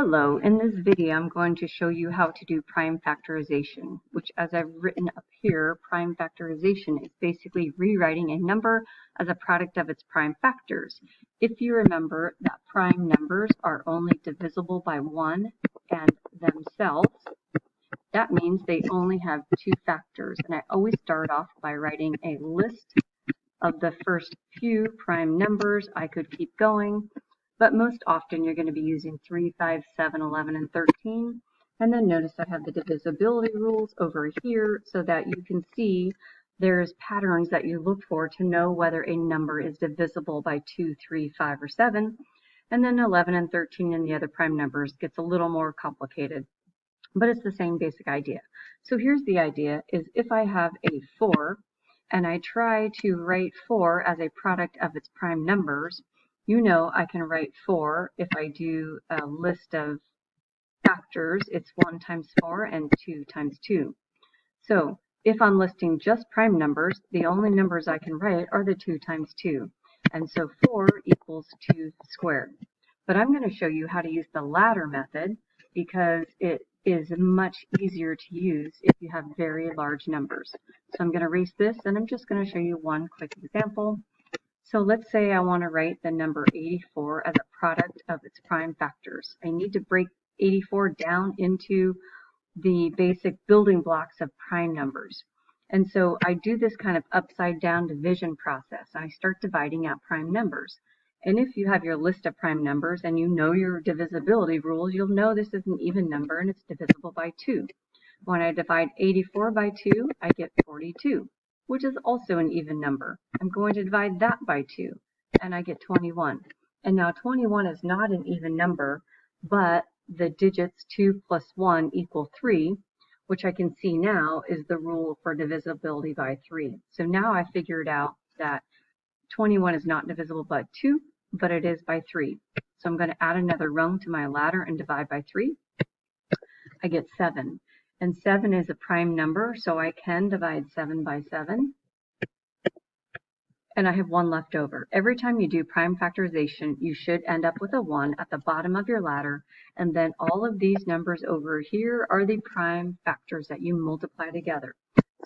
Hello, in this video I'm going to show you how to do prime factorization, which as I've written up here, prime factorization is basically rewriting a number as a product of its prime factors. If you remember that prime numbers are only divisible by 1 and themselves, that means they only have two factors. And I always start off by writing a list of the first few prime numbers. I could keep going, but most often you're going to be using 3, 5, 7, 11, and 13. And then notice I have the divisibility rules over here so that you can see there's patterns that you look for to know whether a number is divisible by 2, 3, 5, or 7. And then 11 and 13 and the other prime numbers gets a little more complicated, but it's the same basic idea. So here's the idea is if I have a 4 and I try to write 4 as a product of its prime numbers, you know I can write 4 if I do a list of factors. It's 1 times 4 and 2 times 2. So if I'm listing just prime numbers, the only numbers I can write are the 2 times 2. And so 4 equals 2 squared. But I'm going to show you how to use the ladder method because it is much easier to use if you have very large numbers. So I'm going to erase this and I'm just going to show you one quick example. So let's say I want to write the number 84 as a product of its prime factors. I need to break 84 down into the basic building blocks of prime numbers. And so I do this kind of upside down division process. I start dividing out prime numbers. And if you have your list of prime numbers and you know your divisibility rules, you'll know this is an even number and it's divisible by 2. When I divide 84 by 2, I get 42, which is also an even number. I'm going to divide that by 2, and I get 21. And now 21 is not an even number, but the digits 2 plus 1 equal 3, which I can see now is the rule for divisibility by 3. So now I figured out that 21 is not divisible by 2, but it is by 3. So I'm going to add another rung to my ladder and divide by 3. I get 7. And 7 is a prime number, so I can divide 7 by 7. And I have 1 left over. Every time you do prime factorization, you should end up with a 1 at the bottom of your ladder. And then all of these numbers over here are the prime factors that you multiply together.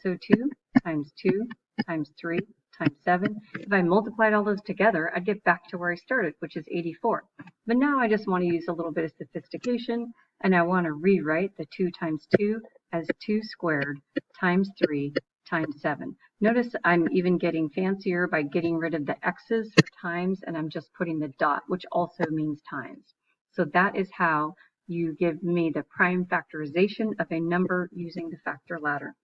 So 2 times 2 times 3 times 7. If I multiplied all those together, I'd get back to where I started, which is 84. But now I just want to use a little bit of sophistication, and I want to rewrite the 2 times 2 as 2 squared times 3 times 7. Notice I'm even getting fancier by getting rid of the x's for times, and I'm just putting the dot, which also means times. So that is how you give me the prime factorization of a number using the factor ladder.